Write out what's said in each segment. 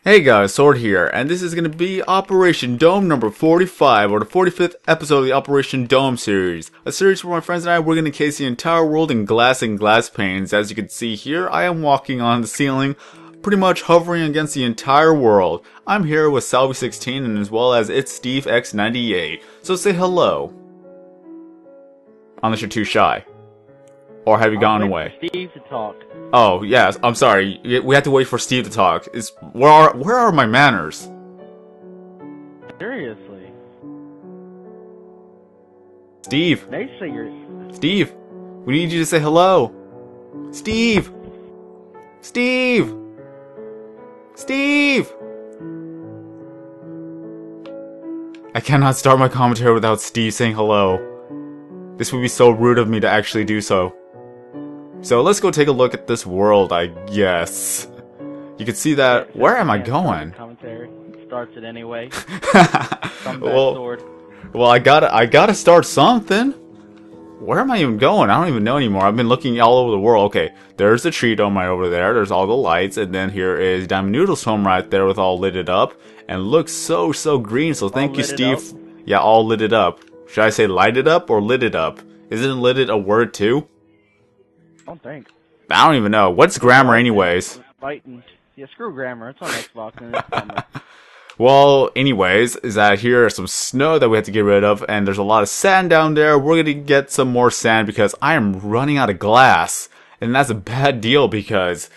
Hey guys, Sword here, and this is going to be Operation Dome number 45, or the 45th episode of the Operation Dome series. A series where my friends and I, we're going to encase the entire world in glass and glass panes. As you can see here, I am walking on the ceiling, pretty much hovering against the entire world. I'm here with Salvi16 and as well as It's Steve X98. So say hello. Unless you're too shy. Or have you gone away? Steve to talk. Oh, yes, I'm sorry. We have to wait for Steve to talk. Where are my manners? Seriously. Steve. They say you're... Steve. We need you to say hello. Steve. Steve. Steve. I cannot start my commentary without Steve saying hello. This would be so rude of me to actually do so. So let's go take a look at this world, I guess. You can see that. Where am I going? Commentary starts it anyway. Well, I gotta start something. Where am I even going? I don't even know anymore. I've been looking all over the world. Okay, there's the tree dome right over there. There's all the lights, and then here is Diamond Noodle's home right there with all lit up, and looks so green. So thank you, Steve. Yeah, all lit up. Should I say lighted up or lit it up? Isn't lit a word too? I don't think. I don't even know. What's grammar anyways? Fighting. Yeah, screw grammar. It's on Xbox and it's grammar. Well, anyways, is that here is some snow that we have to get rid of, and there's a lot of sand down there. We're gonna get some more sand because I am running out of glass. And that's a bad deal because,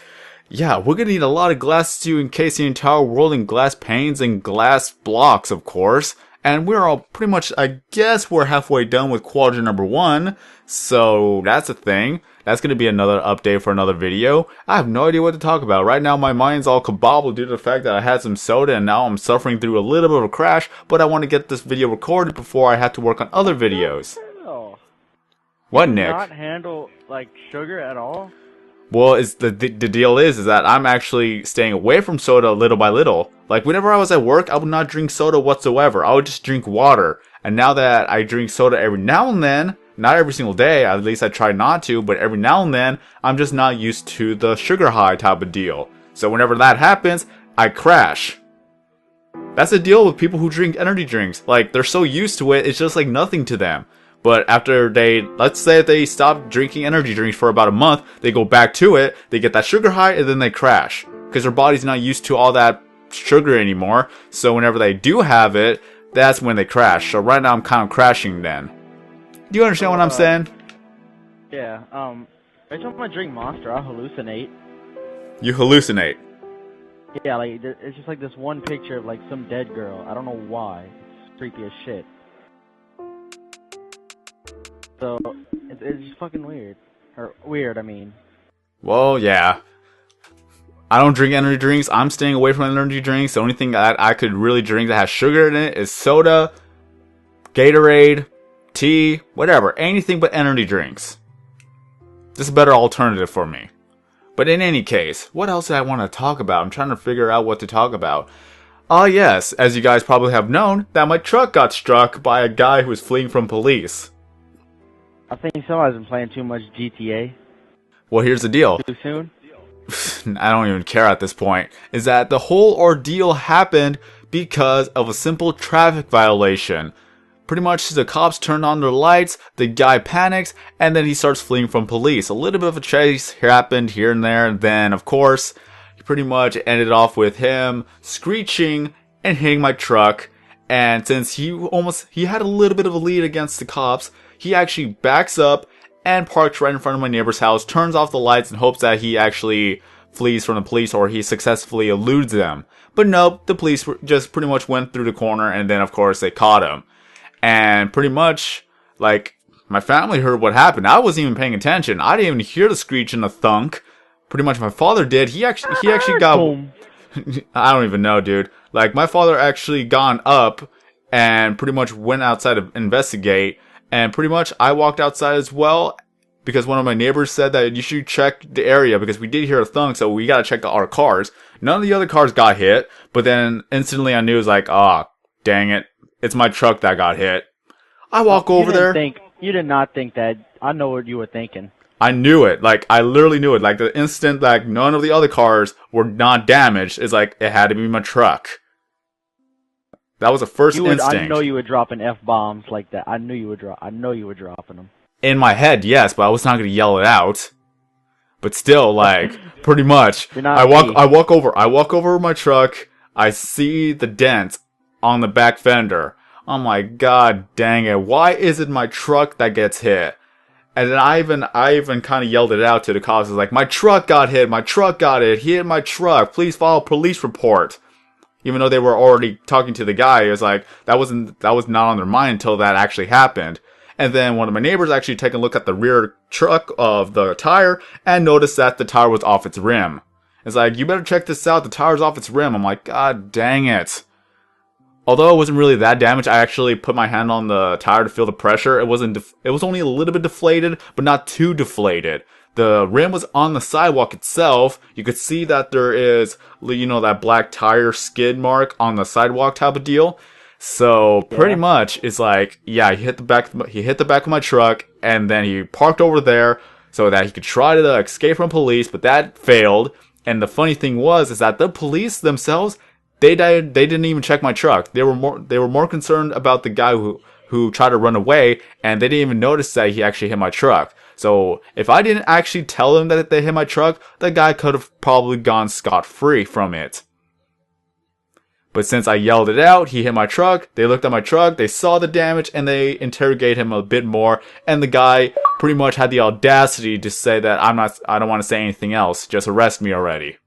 yeah, we're gonna need a lot of glass to encase the entire world in glass panes and glass blocks, of course. And we're all pretty much, I guess we're halfway done with quadrant number 1. So that's a thing. That's going to be another update for another video. I have no idea what to talk about. Right now my mind's all kabobbled due to the fact that I had some soda and now I'm suffering through a little bit of a crash. But I want to get this video recorded before I have to work on other videos. What, Nick? Not handle, like, sugar at all? Well, the deal is that I'm actually staying away from soda little by little. Like, whenever I was at work, I would not drink soda whatsoever. I would just drink water. And now that I drink soda every now and then, not every single day, at least I try not to, but every now and then, I'm just not used to the sugar high type of deal. So whenever that happens, I crash. That's the deal with people who drink energy drinks. Like, they're so used to it, it's just like nothing to them. But after let's say they stop drinking energy drinks for about a month, they go back to it, they get that sugar high, and then they crash. Because their body's not used to all that sugar anymore. So whenever they do have it, that's when they crash. So right now I'm kind of crashing then. Do you understand what I'm saying? Yeah, every time I drink Monster, I hallucinate. You hallucinate? Yeah, like, it's just like this one picture of, like, some dead girl. I don't know why. It's creepy as shit. So, it's just fucking weird. Or, weird, I mean. Well, yeah. I don't drink energy drinks. I'm staying away from energy drinks. The only thing that I could really drink that has sugar in it is soda, Gatorade, tea, whatever. Anything but energy drinks. This is a better alternative for me. But in any case, what else did I want to talk about? I'm trying to figure out what to talk about. Yes, as you guys probably have known, that my truck got struck by a guy who was fleeing from police. I think somebody's been playing too much GTA. Well, here's the deal. Too soon? I don't even care at this point. Is that the whole ordeal happened because of a simple traffic violation. Pretty much the cops turned on their lights, the guy panics, and then he starts fleeing from police. A little bit of a chase happened here and there, and then of course, he pretty much ended off with him screeching and hitting my truck. And since he had a little bit of a lead against the cops, he actually backs up and parks right in front of my neighbor's house, turns off the lights, and hopes that he actually flees from the police or he successfully eludes them. But nope, the police just pretty much went through the corner, and then of course they caught him. And pretty much, like, my family heard what happened. I wasn't even paying attention. I didn't even hear the screech and the thunk. Pretty much my father did. He actually got... I don't even know, dude. Like, my father actually gone up and pretty much went outside to investigate. And pretty much I walked outside as well because one of my neighbors said that you should check the area because we did hear a thunk, so we gotta check our cars. None of the other cars got hit, but then instantly I knew it was like, dang it. It's my truck that got hit. I walk over there. You did not think that. I know what you were thinking. I knew it. Like, I literally knew it. Like, the instant, like, none of the other cars were not damaged, it's like, it had to be my truck. That was the first instinct. I know you were dropping F-bombs like that. I know you were dropping them. In my head, yes, but I was not going to yell it out. But still, like, pretty much, I walk over my truck, I see the dent on the back fender. I'm like, God dang it, why is it my truck that gets hit? And then I even kind of yelled it out to the cops. I was like, my truck got hit, he hit my truck, please file a police report. Even though they were already talking to the guy, it was like, that was not on their mind until that actually happened. And then one of my neighbors actually took a look at the rear truck of the tire and noticed that the tire was off its rim. It's like, you better check this out, the tire's off its rim. I'm like, God dang it. Although it wasn't really that damaged, I actually put my hand on the tire to feel the pressure. It was only a little bit deflated, but not too deflated. The rim was on the sidewalk itself. You could see that there is, that black tire skid mark on the sidewalk type of deal. So pretty much it's like, yeah, he hit the back of my truck, and then he parked over there so that he could try to escape from police, but that failed. And the funny thing is that the police themselves, they didn't even check my truck. They were more concerned about the guy who tried to run away, and they didn't even notice that he actually hit my truck. So if I didn't actually tell them that they hit my truck, the guy could have probably gone scot-free from it. But since I yelled it out, he hit my truck, they looked at my truck, they saw the damage, and they interrogated him a bit more, and the guy pretty much had the audacity to say that I don't want to say anything else, just arrest me already.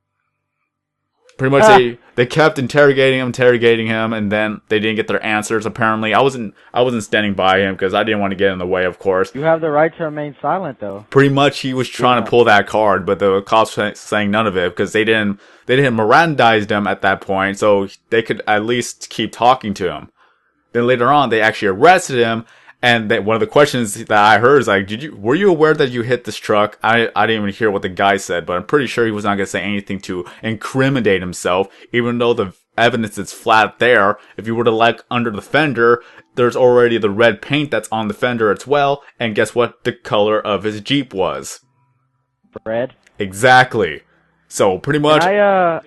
Pretty much they kept interrogating him, and then they didn't get their answers, apparently. I wasn't standing by him because I didn't want to get in the way, of course. You have the right to remain silent, though. Pretty much he was trying to pull that card, but the cops saying none of it because they didn't Mirandize them at that point, so they could at least keep talking to him. Then later on, they actually arrested him, and one of the questions that I heard is like, were you aware that you hit this truck? I didn't even hear what the guy said, but I'm pretty sure he was not going to say anything to incriminate himself, even though the evidence is flat there. If you were to look under the fender, there's already the red paint that's on the fender as well, and guess what the color of his Jeep was? Red? Exactly. So pretty much... Can I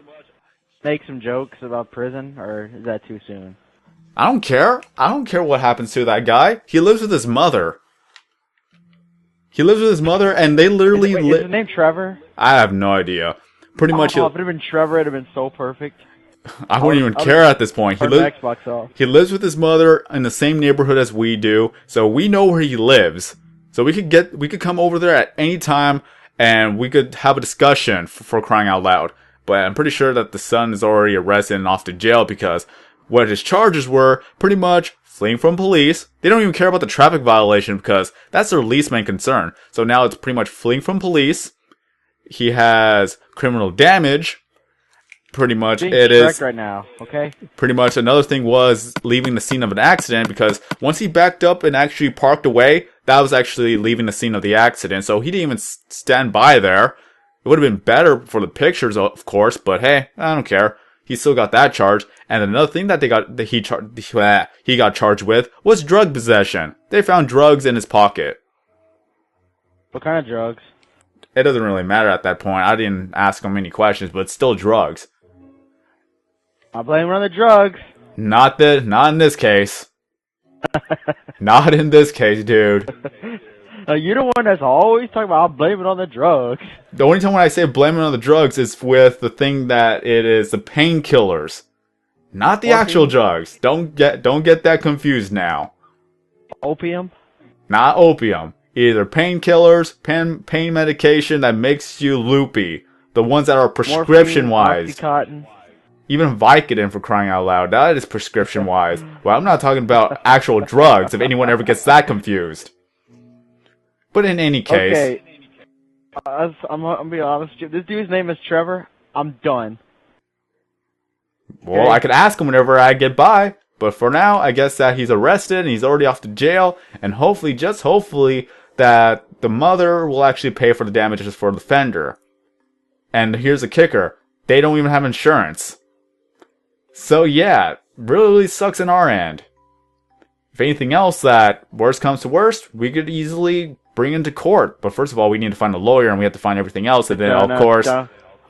make some jokes about prison, or is that too soon? I don't care. I don't care what happens to that guy. He lives with his mother. And they literally... Is his name Trevor? I have no idea. Pretty much... if it had been Trevor, it would have been so perfect. I wouldn't even care at this point. He lives with his mother in the same neighborhood as we do, so we know where he lives. So we could come over there at any time, and we could have a discussion for crying out loud. But I'm pretty sure that the son is already arrested and off to jail because what his charges were, pretty much fleeing from police. They don't even care about the traffic violation because that's their least main concern. So now it's pretty much fleeing from police. He has criminal damage. Pretty much it is right now, okay? Pretty much another thing was leaving the scene of an accident because once he backed up and actually parked away, that was actually leaving the scene of the accident. So he didn't even stand by there. It would have been better for the pictures, of course, but hey, I don't care. He still got that charge. And another thing that he got charged with was drug possession. They found drugs in his pocket. What kind of drugs? It doesn't really matter at that point. I didn't ask him any questions, but it's still drugs. I blame it on the drugs. Not in this case. Not in this case, dude. You're the one that's always talking about, I'll blame it on the drugs. The only time when I say blame it on the drugs is with the thing that it is the painkillers. Not the actual drugs. Don't get that confused now. Opium? Not opium. Either painkillers, pain medication that makes you loopy. The ones that are prescription-wise. Oxycontin. Even Vicodin, for crying out loud. That is prescription-wise. Well, I'm not talking about actual drugs, if anyone ever gets that confused. But in any case... Okay. I'm gonna be honest with you. This dude's name is Trevor. I'm done. Well, okay. I could ask him whenever I get by. But for now, I guess that he's arrested and he's already off to jail. And hopefully, just hopefully, that the mother will actually pay for the damages for the fender. And here's the kicker. They don't even have insurance. So yeah, really sucks in our end. If anything else, that worst comes to worst, we could easily bring him to court. But first of all, we need to find a lawyer, and we have to find everything else. And then, of course,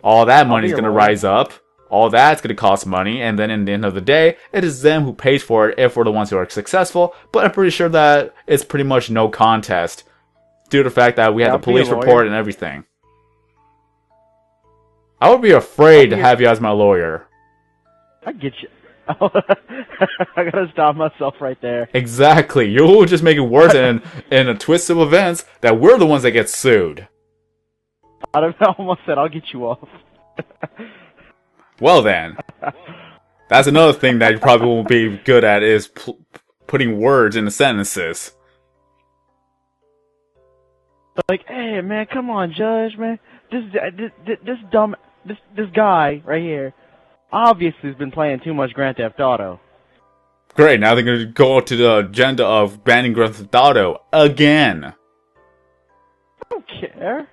all that money is going to rise up. All that's going to cost money. And then, in the end of the day, it is them who pays for it if we're the ones who are successful. But I'm pretty sure that it's pretty much no contest due to the fact that we have the police report and everything. I would be afraid to have you as my lawyer. I get you. I gotta stop myself right there. Exactly. You'll just make it worse in a twist of events that we're the ones that get sued. I almost said I'll get you off. Well then. That's another thing that you probably won't be good at is putting words into sentences. Like, hey man, come on, Judge, man. This guy right here obviously has been playing too much Grand Theft Auto. Great, now they're going to go to the agenda of banning Grand Theft Auto again. I don't care.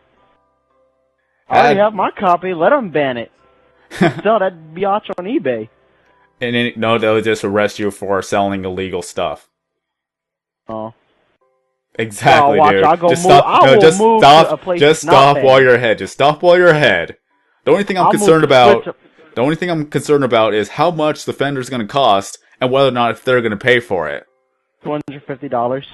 I already have my copy. Let them ban it. Sell that biatch on eBay. And then, no, they'll just arrest you for selling illegal stuff. Oh. Exactly, watch, dude. I'll go just move, stop. I No, will just move stop. to a place Just not stop banned. while you're ahead. Just stop while you're ahead. The only thing I'm concerned about. The only thing I'm concerned about is how much the fender's going to cost and whether or not if they're going to pay for it. $250.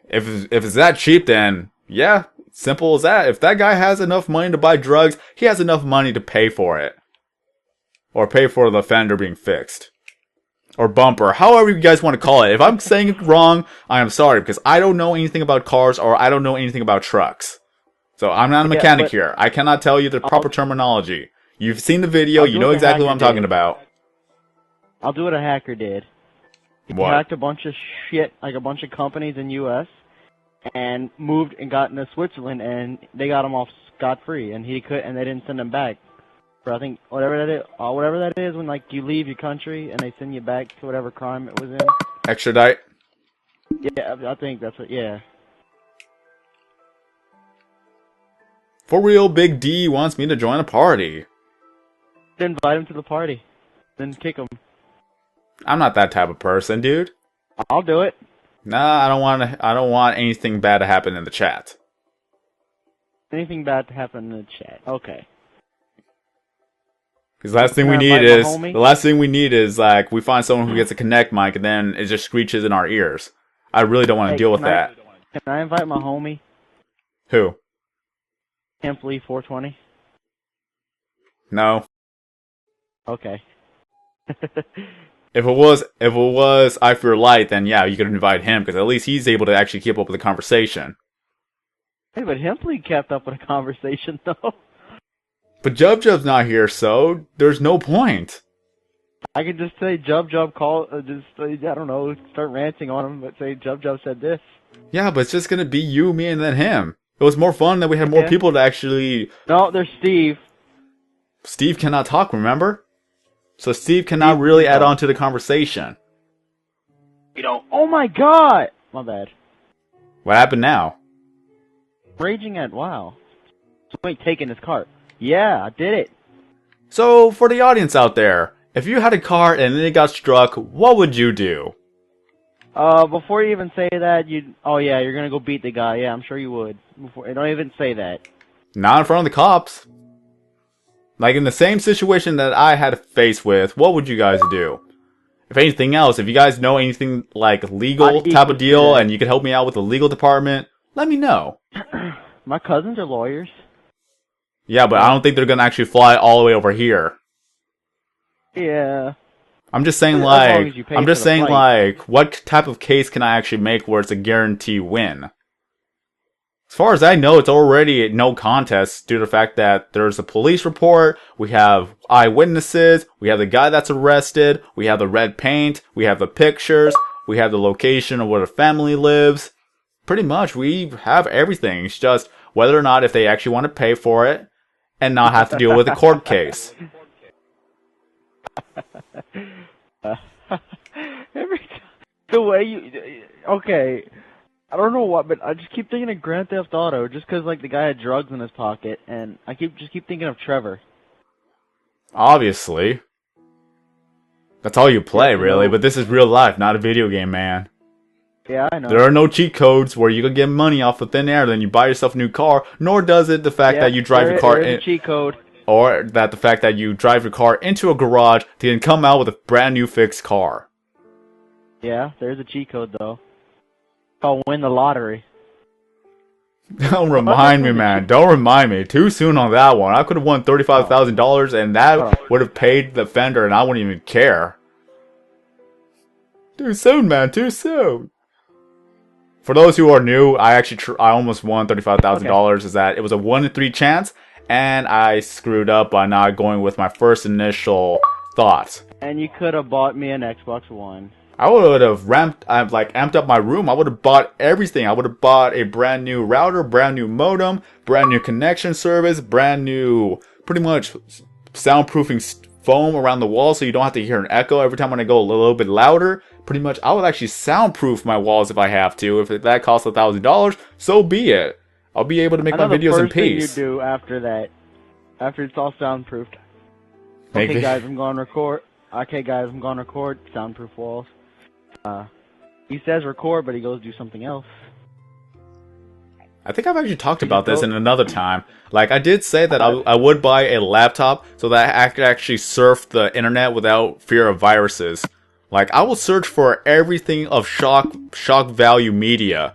If it's that cheap, then yeah, simple as that. If that guy has enough money to buy drugs, he has enough money to pay for it. Or pay for the fender being fixed. Or bumper, however you guys want to call it. If I'm saying it wrong, I am sorry, because I don't know anything about cars or I don't know anything about trucks. So I'm not a mechanic here. I cannot tell you the proper terminology. You've seen the video, you know exactly what I'm talking about. I'll do what a hacker did. He hacked a bunch of shit, like a bunch of companies in U.S., and moved and got into Switzerland, and they got him off scot-free, and they didn't send him back. For I think whatever that is when like you leave your country and they send you back to whatever crime it was in. Extradite? Yeah, I think that's what. Yeah. For real, Big D wants me to join a party. Invite him to the party, then kick him. I'm not that type of person, dude. I'll do it. Nah, I don't want anything bad to happen in the chat. Anything bad to happen in the chat? Okay. Because the last thing we need is like we find someone who gets a Connect mic and then it just screeches in our ears. I really don't want to deal with that. Can I invite my homie? Who? Simply 420. No. Okay. If it was I Fear Light, then yeah, you could invite him because at least he's able to actually keep up with the conversation. Hey, but Hempley kept up with the conversation though. But Jub's not here, so there's no point. I could just say Jub call, I don't know, start ranting on him, but say Jub said this. Yeah, but it's just gonna be you, me, and then him. It was more fun that we had more people to actually... No, there's Steve. Steve cannot talk, remember? So Steve cannot really add on to the conversation. You know, oh my god! My bad. What happened now? Raging at, wow. Somebody taking his cart. Yeah, I did it. So, for the audience out there, if you had a car and then it got struck, what would you do? Before you even say that, oh yeah, you're gonna go beat the guy. Yeah, I'm sure you would. Don't even say that. Not in front of the cops. Like in the same situation that I had to face with, what would you guys do? If anything else, if you guys know anything like legal type of deal and you could help me out with the legal department, let me know. My cousins are lawyers. Yeah, but I don't think they're gonna actually fly all the way over here. Yeah. I'm just saying what type of case can I actually make where it's a guarantee win? As far as I know, it's already no contest due to the fact that there's a police report, we have eyewitnesses, we have the guy that's arrested, we have the red paint, we have the pictures, we have the location of where the family lives. Pretty much, we have everything. It's just whether or not if they actually want to pay for it and not have to deal with a court case. Every time, the way you... Okay... I don't know what, but I just keep thinking of Grand Theft Auto just because, like, the guy had drugs in his pocket, and I keep thinking of Trevor. Obviously. That's all you play, really, but this is real life, not a video game, man. Yeah, I know. There are no cheat codes where you can get money off of thin air, then you buy yourself a new car, nor does it the fact that you drive your car there is a cheat code. or that the fact that you drive your car into a garage to then come out with a brand new fixed car. Yeah, there's a cheat code though. I'll win the lottery. Don't remind me, man. Don't remind me. Too soon on that one. I could have won $35,000 and that would have paid the fender and I wouldn't even care. Too soon, man. Too soon. For those who are new, I almost won $35,000. Is that it was a 1 in 3 chance, and I screwed up by not going with my first initial thought. And you could have bought me an Xbox One. I would have amped up my room. I would have bought everything. I would have bought a brand new router, brand new modem, brand new connection service, brand new, pretty much soundproofing foam around the wall so you don't have to hear an echo every time when I go a little bit louder. Pretty much, I would actually soundproof my walls if I have to. If that costs $1,000, so be it. I'll be able to make my videos in peace. The first thing you do after that, after it's all soundproofed. Okay, guys, I'm going to record. Okay, guys, I'm going to record soundproof walls. He says record, but he goes do something else. I think I've actually talked about this in another time. Like, I did say that I would buy a laptop so that I could actually surf the internet without fear of viruses. Like, I will search for everything of shock value media.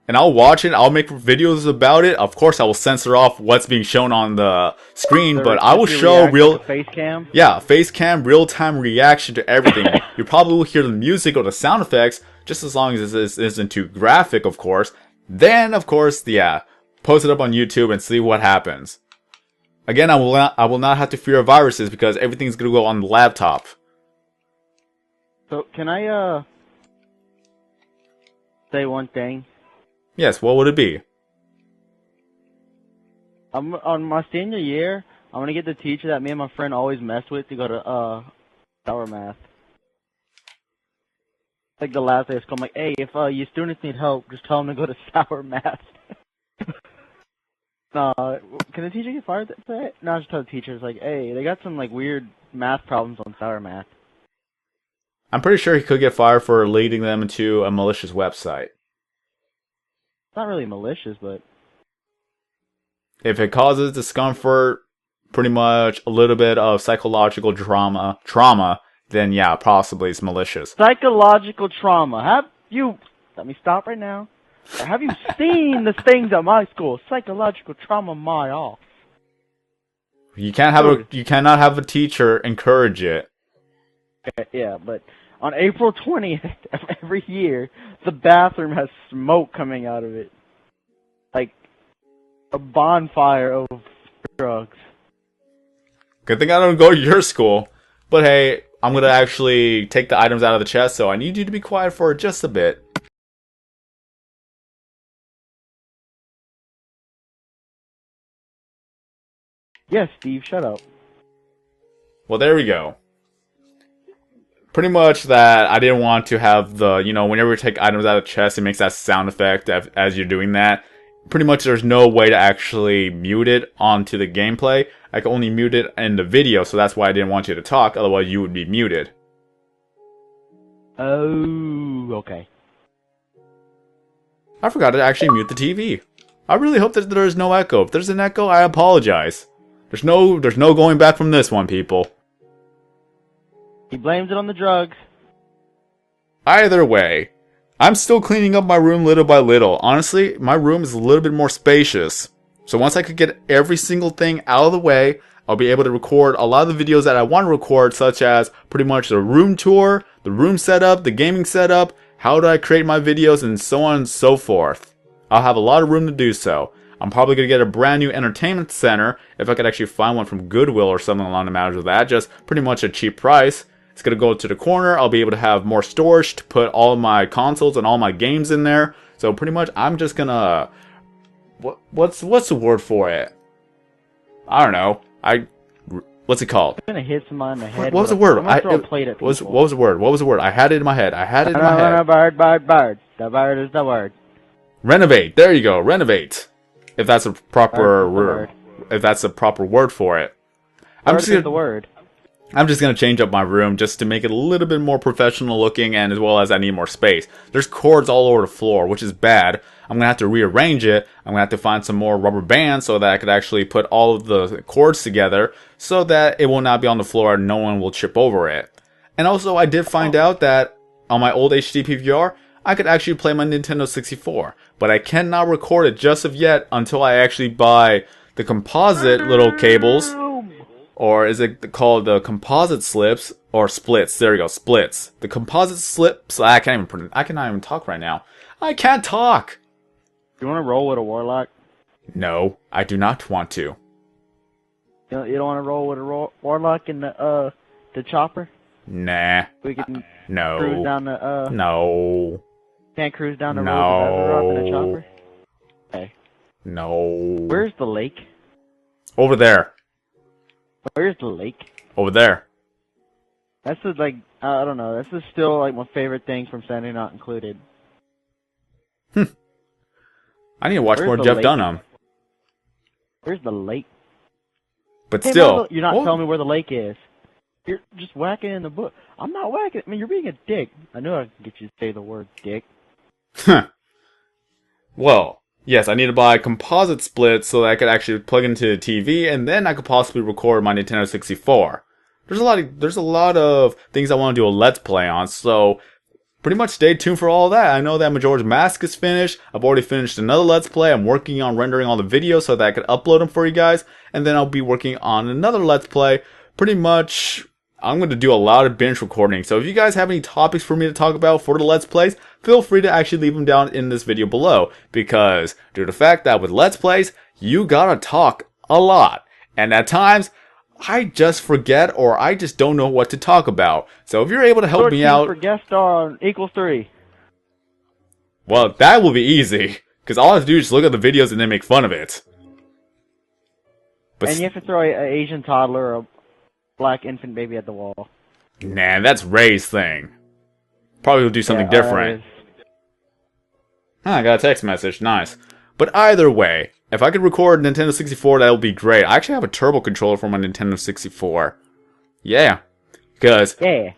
And I'll watch it, I'll make videos about it. Of course, I will censor off what's being shown on the screen, but I will show real... face cam? Yeah, face cam, real-time reaction to everything. You probably will hear the music or the sound effects, just as long as it isn't too graphic, of course. Then, of course, yeah, post it up on YouTube and see what happens. Again, I will not have to fear viruses because everything's gonna go on the laptop. So, can I, say one thing? Yes, what would it be? On my senior year, I'm gonna get the teacher that me and my friend always mess with to go to, sour math. Like the last day of school, I'm like, hey, if your students need help, just tell them to go to sour math. Can the teacher get fired for that? No, just tell the teachers, like, hey, they got some, like, weird math problems on sour math. I'm pretty sure he could get fired for leading them into a malicious website. It's not really malicious, but... If it causes discomfort, pretty much a little bit of psychological trauma, then yeah, possibly it's malicious. Psychological trauma. Have you... Let me stop right now. Have you seen the things at my school? Psychological trauma my off. You cannot have a teacher encourage it. Yeah, but on April 20th of every year, the bathroom has smoke coming out of it. Like a bonfire of drugs. Good thing I don't go to your school. But hey, I'm going to actually take the items out of the chest, so I need you to be quiet for just a bit. Yes, Steve, shut up. Well, there we go. Pretty much that I didn't want to have the, whenever you take items out of the chest, it makes that sound effect as you're doing that. Pretty much there's no way to actually mute it onto the gameplay. I can only mute it in the video, so that's why I didn't want you to talk, otherwise you would be muted. Oh, okay. I forgot to actually mute the TV. I really hope that there's no echo. If there's an echo, I apologize. There's no going back from this one, people. He blames it on the drugs. Either way, I'm still cleaning up my room little by little. Honestly, my room is a little bit more spacious. So once I could get every single thing out of the way, I'll be able to record a lot of the videos that I want to record, such as pretty much the room tour, the room setup, the gaming setup, how do I create my videos, and so on and so forth. I'll have a lot of room to do so. I'm probably going to get a brand new entertainment center, if I could actually find one from Goodwill or something along the matters of that, just pretty much a cheap price. It's going to go to the corner. I'll be able to have more storage to put all my consoles and all my games in there. So pretty much I'm just going to... What's the word for it? I don't know. What's it called? I'm going to hit somebody in the head. What was the word? I'm going to throw a plate at people. What was the word? What was the word? I had it in my head. Bird. The bird is the word. Renovate. There you go. Renovate. If that's a proper word. If that's a proper word for it. I'm just gonna, the word. I'm just going to change up my room just to make it a little bit more professional looking, and as well as I need more space. There's cords all over the floor, which is bad. I'm going to have to rearrange it. I'm going to have to find some more rubber bands so that I could actually put all of the cords together so that it will not be on the floor and no one will trip over it. And also, I did find out that on my old HD PVR, I could actually play my Nintendo 64. But I cannot record it just of yet until I actually buy the composite little cables. Or is it called the composite slips or splits? There you go, splits. The composite slips. I cannot even talk right now. I can't talk. You want to roll with a warlock? No, I do not want to. You don't want to roll with a warlock in the chopper? Nah. We can No. cruise down the No. Can't cruise down the No. road without in a chopper? Okay. No. Where's the lake? Over there. Where's the lake? Over there. That's just like, I don't know, this is still like my favorite thing from Saturday Not Included. I need to watch more Jeff Dunham. Where's the lake? But still. You're not telling me where the lake is. You're just whacking in the book. I'm not whacking. I mean, you're being a dick. I knew I could get you to say the word dick. Well, yes, I need to buy composite splits so that I could actually plug into the TV, and then I could possibly record my Nintendo 64. There's a lot of things I want to do a Let's Play on, so pretty much stay tuned for all that. I know that Majora's Mask is finished. I've already finished another Let's Play. I'm working on rendering all the videos so that I could upload them for you guys, and then I'll be working on another Let's Play. Pretty much, I'm going to do a lot of binge recording, so if you guys have any topics for me to talk about for the Let's Plays, feel free to actually leave them down in this video below, because due to the fact that with Let's Plays, you gotta talk a lot, and at times, I just forget or I just don't know what to talk about. So if you're able to help me out... for guest star equals 3. Well, that will be easy, because all I have to do is just look at the videos and then make fun of it. But and you have to throw an Asian toddler or a black infant baby at the wall. Nah, that's Ray's thing. Probably will do something different. I got a text message. Nice. But either way, if I could record Nintendo 64, that would be great. I actually have a turbo controller for my Nintendo 64. Yeah. Because that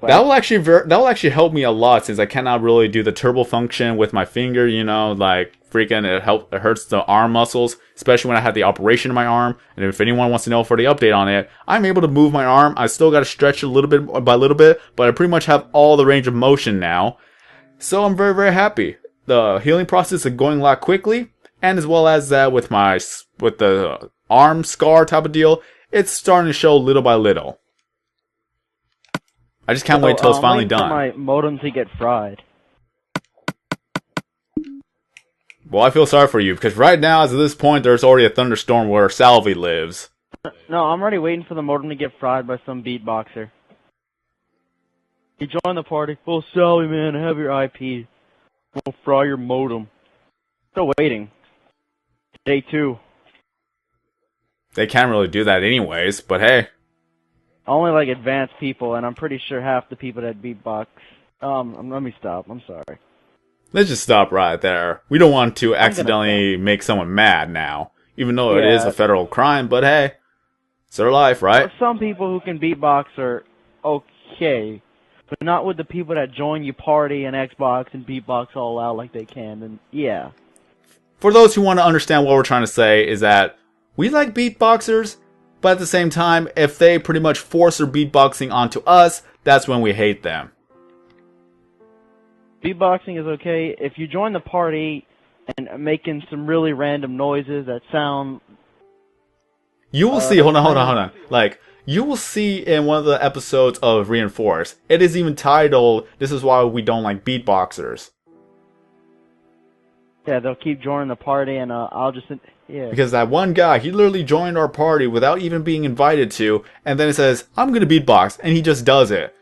will actually help me a lot, since I cannot really do the turbo function with my finger, you know, like freaking it hurts the arm muscles, especially when I have the operation in my arm. And if anyone wants to know for the update on it, I'm able to move my arm. I still got to stretch it a little bit by little bit, but I pretty much have all the range of motion now. So I'm very, very happy. The healing process is going a lot quickly, and as well as that with the arm scar type of deal, it's starting to show little by little. I just can't wait till it's finally done. For my modem to get fried. Well, I feel sorry for you, because right now, as of this point, there's already a thunderstorm where Salvi lives. No, I'm already waiting for the modem to get fried by some beatboxer. You join the party. Oh, Salvi, man, I have your IP. We'll fry your modem. Still waiting. Day 2. They can't really do that anyways, but hey. Only like advanced people, and I'm pretty sure half the people that beatbox. Let me stop. I'm sorry. Let's just stop right there. We don't want to accidentally make someone mad now, even though it is a federal crime. But hey, it's their life, right? Some people who can beatbox are okay, but not with the people that join your party and Xbox and beatbox all out like they can. And yeah. For those who want to understand what we're trying to say, is that we like beatboxers, but at the same time, if they pretty much force their beatboxing onto us, that's when we hate them. Beatboxing is okay if you join the party and making some really random noises that sound... You will see, hold on. Like, you will see in one of the episodes of Reinforce, it is even titled, "This is why we don't like beatboxers." Yeah, they'll keep joining the party, and I'll just... Yeah. Because that one guy, he literally joined our party without even being invited to, and then it says, "I'm gonna beatbox," and he just does it.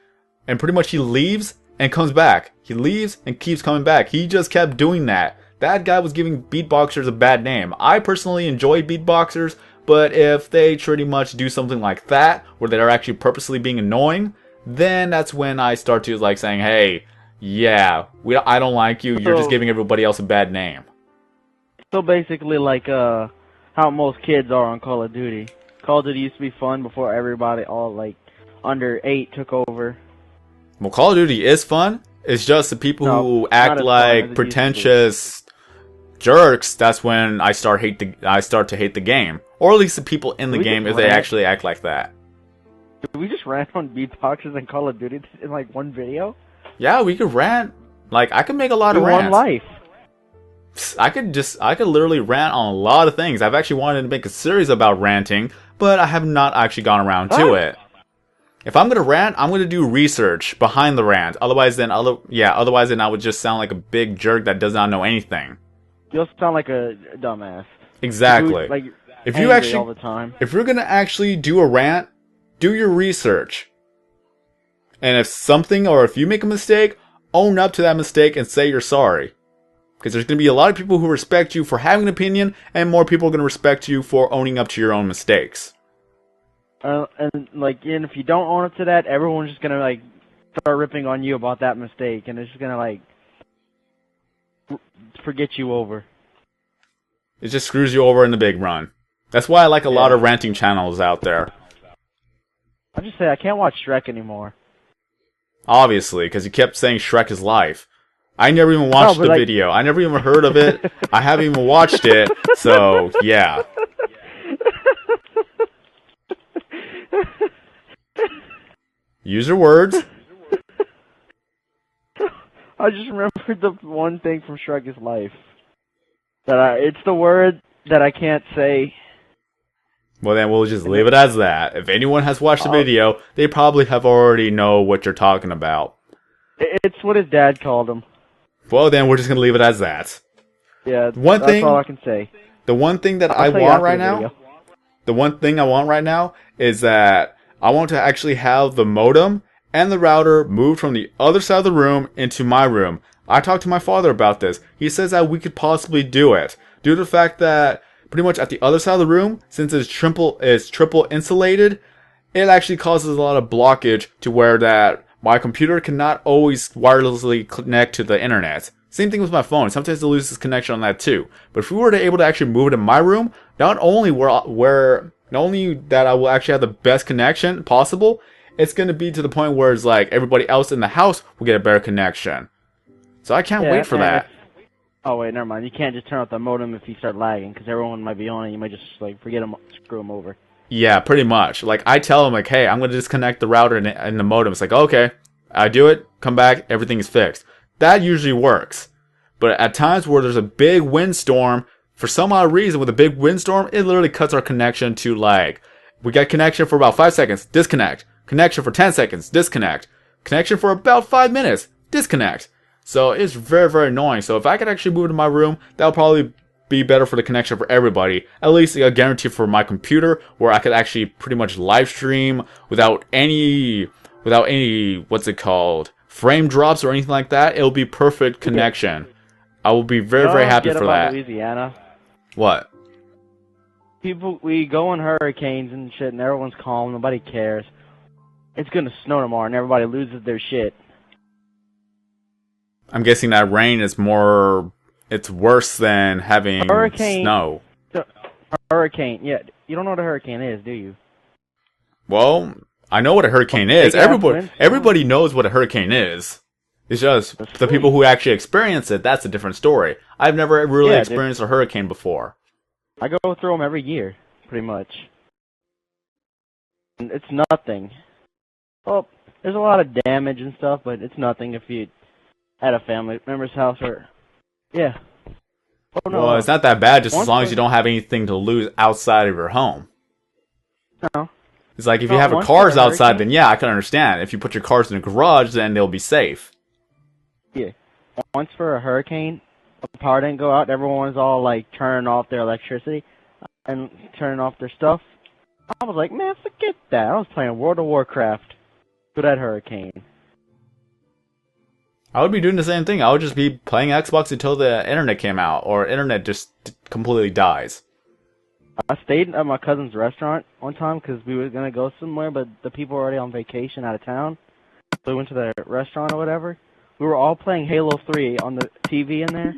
And pretty much he leaves and comes back. He leaves and keeps coming back. He just kept doing that. That guy was giving beatboxers a bad name. I personally enjoy beatboxers, but if they pretty much do something like that, where they're actually purposely being annoying, then that's when I start to like saying, hey, yeah, I don't like you. You're just giving everybody else a bad name. So basically like how most kids are on Call of Duty. Call of Duty used to be fun before everybody all like under 8 took over. Well, Call of Duty is fun. It's just the people who act like pretentious jerks. That's when I start to hate the game, or at least the people in the game if they actually act like that. Did we just rant on beatboxes and Call of Duty in like one video? Yeah, we could rant. Like, I could make a lot of rants. One life. I could literally rant on a lot of things. I've actually wanted to make a series about ranting, but I have not actually gone around to it. If I'm gonna rant, I'm gonna do research behind the rant. Otherwise, then I would just sound like a big jerk that does not know anything. You'll sound like a dumbass. Exactly. Like, if you actually, all the time. If you're gonna actually do a rant, do your research. And if you make a mistake, own up to that mistake and say you're sorry. Because there's going to be a lot of people who respect you for having an opinion, and more people are going to respect you for owning up to your own mistakes. And if you don't own up to that, everyone's just going to, like, start ripping on you about that mistake, and it's just going to, like, forget you over. It just screws you over in the big run. That's why I like a lot of ranting channels out there. I'll just say, I can't watch Shrek anymore. Obviously, because you kept saying Shrek is life. I never even watched the video. I never even heard of it. I haven't even watched it. So, yeah. Use your words. I just remembered the one thing from Shrek is life. It's the word that I can't say. Well, then we'll just leave it as that. If anyone has watched the video, they probably have already know what you're talking about. It's what his dad called him. Well, then we're just going to leave it as that. Yeah, that's all I can say. The one thing that I want right now, is that I want to actually have the modem and the router moved from the other side of the room into my room. I talked to my father about this. He says that we could possibly do it, due to the fact that pretty much at the other side of the room, since it's triple insulated, it actually causes a lot of blockage to where that my computer cannot always wirelessly connect to the internet. Same thing with my phone. Sometimes it loses connection on that too. But if we were able to actually move it in my room, not only that I will actually have the best connection possible, it's going to be to the point where it's like everybody else in the house will get a better connection. So I can't wait for that. Oh wait, never mind. You can't just turn off the modem if you start lagging, because everyone might be on it. You might just like screw them over. Yeah, pretty much. Like, I tell them, like, hey, I'm going to disconnect the router and the modem. It's like, okay, I do it, come back, everything is fixed. That usually works. But at times where there's a big windstorm, for some odd reason with a big windstorm, it literally cuts our connection to, like, we got connection for about 5 seconds, disconnect. Connection for 10 seconds, disconnect. Connection for about 5 minutes, disconnect. So it's very, very annoying. So if I could actually move to my room, that'll probably be better for the connection for everybody. At least a guarantee for my computer, where I could actually pretty much live stream without any what's it called, frame drops or anything like that. It'll be perfect connection. I will be very, very happy for that. Louisiana. What? We go in hurricanes and shit, and everyone's calm. Nobody cares. It's gonna snow tomorrow, and everybody loses their shit. I'm guessing that rain is it's worse than having snow. Hurricane, yeah. You don't know what a hurricane is, do you? Well, I know what a hurricane is. Everybody knows what a hurricane is. It's just the people who actually experience it, that's a different story. I've never really experienced a hurricane before. I go through them every year, pretty much. And it's nothing. Well, there's a lot of damage and stuff, but it's nothing if you at a family member's house or... Yeah. Oh, no. Well, it's not that bad, just as long as you don't have anything to lose outside of your home. No. It's like if you have your cars outside, then yeah, I can understand. If you put your cars in a garage, then they'll be safe. Yeah. Once for a hurricane, the power didn't go out, everyone was all like turning off their electricity and turning off their stuff. I was like, man, forget that. I was playing World of Warcraft for that hurricane. I would be doing the same thing. I would just be playing Xbox until the internet came out, or internet just completely dies. I stayed at my cousin's restaurant one time because we were going to go somewhere, but the people were already on vacation out of town. So we went to the restaurant or whatever. We were all playing Halo 3 on the TV in there.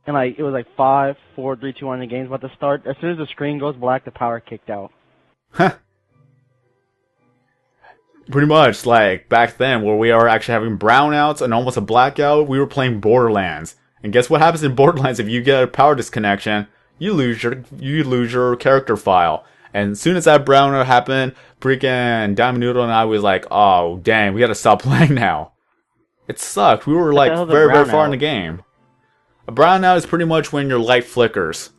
And like it was like 5, 4, 3, 2, 1, the game's about to start. As soon as the screen goes black, the power kicked out. Huh. Pretty much, like, back then, where we are actually having brownouts and almost a blackout, we were playing Borderlands. And guess what happens in Borderlands if you get a power disconnection? You lose your character file. And as soon as that brownout happened, freaking Diamond Noodle and I was like, oh, dang, we gotta stop playing now. It sucked. We were, like, very far in the game. A brownout is pretty much when your light flickers.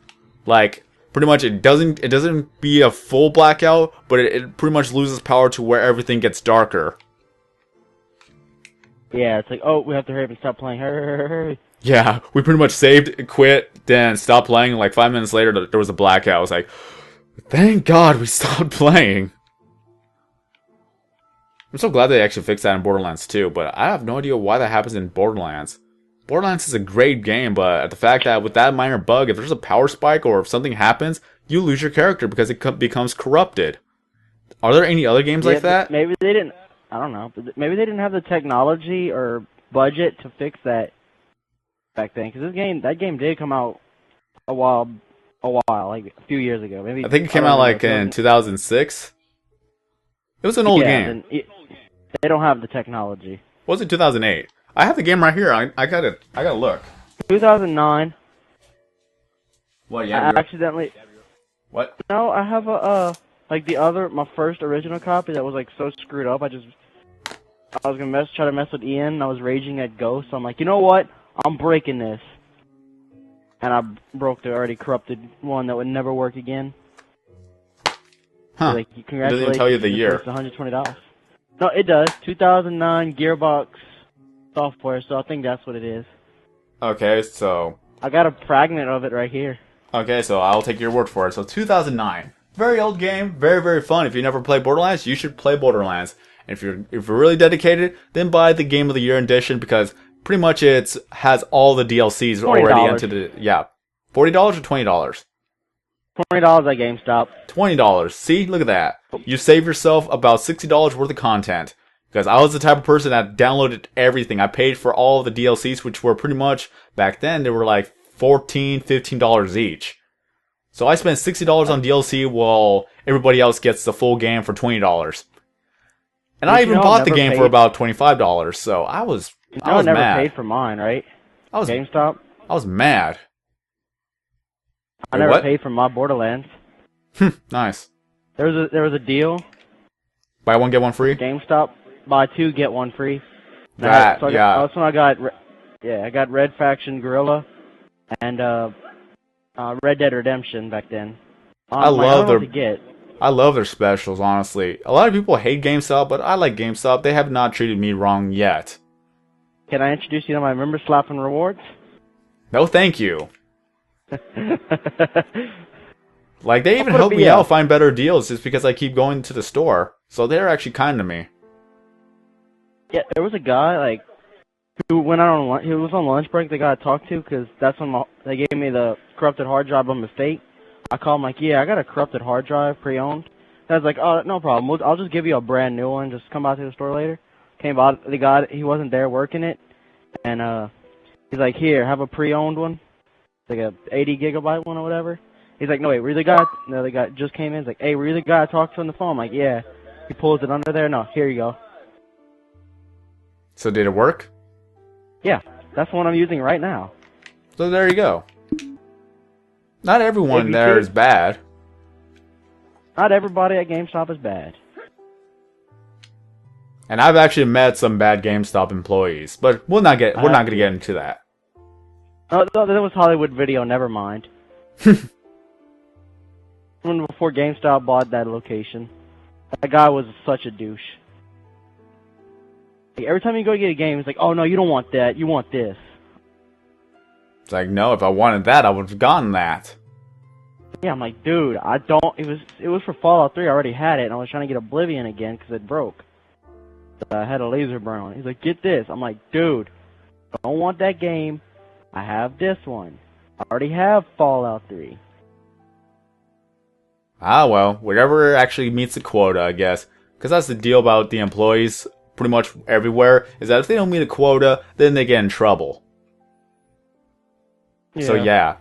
Like, pretty much it doesn't be a full blackout, but it pretty much loses power to where everything gets darker. Yeah, it's like, oh, we have to hurry up and stop playing. Hurry. Yeah, we pretty much saved, quit, then stopped playing. Like 5 minutes later, there was a blackout. I was like, thank God we stopped playing. I'm so glad they actually fixed that in Borderlands 2, but I have no idea why that happens in Borderlands. Borderlands is a great game, but the fact that with that minor bug, if there's a power spike or if something happens, you lose your character because it becomes corrupted. Are there any other games like that? Maybe they didn't. I don't know. Maybe they didn't have the technology or budget to fix that back then. Because that game did come out a while, like a few years ago. Maybe I think it came out like in 2006. It was an old game. They don't have the technology. What was it 2008? I have the game right here. I gotta look. 2009. What? Yeah. I accidentally. What? No, I have my first original copy that was like so screwed up. I was gonna try to mess with Ian. And I was raging at Ghost. So I'm like, you know what? I'm breaking this. And I broke the already corrupted one that would never work again. Huh? So, like, congratulations. It doesn't even tell you the year. It's $120. No, it does. 2009 Gearbox software. So I think that's what it is. Okay, so I got a fragment of it right here. Okay, so I'll take your word for it. So 2009, very old game, very fun. If you never played Borderlands, you should play Borderlands. And if you're really dedicated, then buy the Game of the Year edition because pretty much it has all the DLCs already into the $40 or $20. $20 at GameStop. $20. See, look at that. You save yourself about $60 worth of content. Because I was the type of person that downloaded everything. I paid for all of the DLCs, which were pretty much, back then, they were like $14, $15 each. So I spent $60 on DLC while everybody else gets the full game for $20. And I even bought the game for about $25, so I was never mad. Paid for mine, right? GameStop? I was mad. I never paid for my Borderlands. Nice. There was a deal. Buy one, get one free? GameStop. Buy two, get one free. That's when I got Red Faction Guerrilla and Red Dead Redemption back then. I love their specials, honestly. A lot of people hate GameStop, but I like GameStop. They have not treated me wrong yet. Can I introduce you to my member slapping rewards? No, thank you. Like, they even help me out find better deals just because I keep going to the store. So they're actually kind to me. Yeah, there was a guy, who went out on lunch. He was on lunch break. The guy I talked to, because that's when they gave me the corrupted hard drive by mistake. I called him, yeah, I got a corrupted hard drive, pre-owned. I was like, oh, no problem. I'll just give you a brand new one. Just come by to the store later. Came by, the guy, he wasn't there working it. And he's like, here, have a pre-owned one. It's like a 80 gigabyte one or whatever. He's like, no, wait, were you the guy? No, the guy just came in. He's like, hey, were you the guy I talked to on the phone? I'm like, yeah. He pulls it under there. No, here you go. So did it work? Yeah, that's the one I'm using right now. So there you go. Not everyone there is bad. Not everybody at GameStop is bad. And I've actually met some bad GameStop employees, but we're not going to get into that. Oh, that was Hollywood Video. Never mind. When before GameStop bought that location, that guy was such a douche. Like, every time you go to get a game, it's like, oh no, you don't want that. You want this. It's like, no, if I wanted that, I would have gotten that. Yeah, I'm like, dude, I don't. It was for Fallout 3. I already had it, and I was trying to get Oblivion again because it broke. So I had a laser burn on it. He's like, get this. I'm like, dude, I don't want that game. I have this one. I already have Fallout 3. Ah, well, whatever actually meets the quota, I guess. Because that's the deal about the employees pretty much everywhere, is that if they don't meet a quota, then they get in trouble. Yeah. So yeah.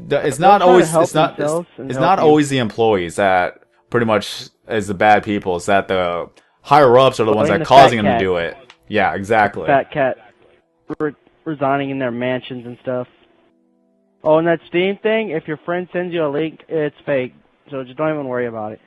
It's not always always the employees that pretty much is the bad people. It's that the higher ups are the ones and that the causing fat them to cat. do it. Yeah, exactly. Fat cat resigning in their mansions and stuff. Oh, and that Steam thing, if your friend sends you a link, it's fake. So just don't even worry about it.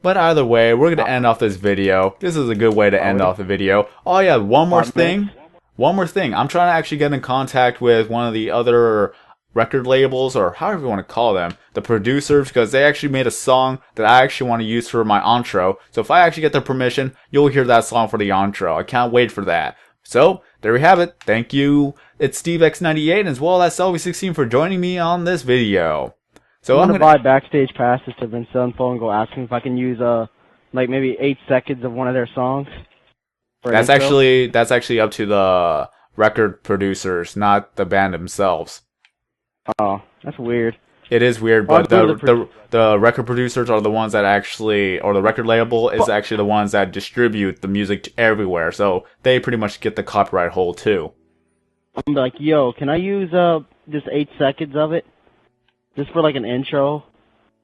But either way, we're going to end off this video. This is a good way to end off the video. Oh yeah, one more thing. One more thing. I'm trying to actually get in contact with one of the other record labels, or however you want to call them, the producers, because they actually made a song that I actually want to use for my outro. So if I actually get their permission, you'll hear that song for the outro. I can't wait for that. So, there we have it. Thank you. It's SteveX98 as well as Selby16 for joining me on this video. So I'm gonna buy backstage passes to Vince Sunfo and go ask him if I can use like maybe 8 seconds of one of their songs. That's actually up to the record producers, not the band themselves. Oh, that's weird. It is weird, but the record producers are the ones that actually, or the record label is actually the ones that distribute the music everywhere, so they pretty much get the copyright hold too. I'm like, yo, can I use just 8 seconds of it? Just for like an intro?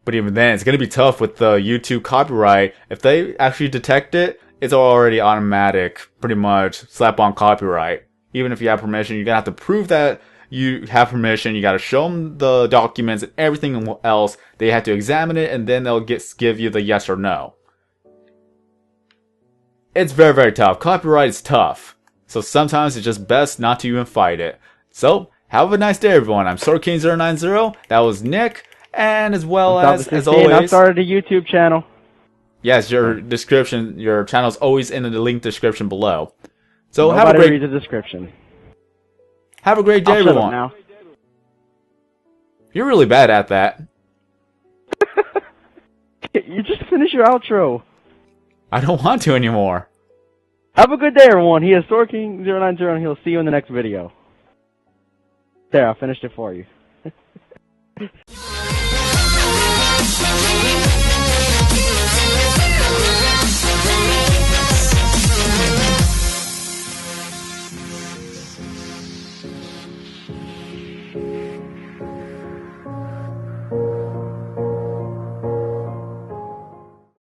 But even then, it's going to be tough with the YouTube copyright. If they actually detect it, it's already automatic, pretty much, slap on copyright. Even if you have permission, you're going to have to prove that you have permission. You got to show them the documents and everything else. They have to examine it, and then they'll give you the yes or no. It's very, very tough. Copyright is tough. So sometimes it's just best not to even fight it. So, have a nice day, everyone. I'm SorKing090. That was Nick. And as well as always, I started a YouTube channel. Yes, your channel is always in the link description below. So Nobody read the description. Have a great day, everyone. Now. You're really bad at that. You just finished your outro. I don't want to anymore. Have a good day, everyone. He is SorKing090, and he'll see you in the next video. There, I finished it for you.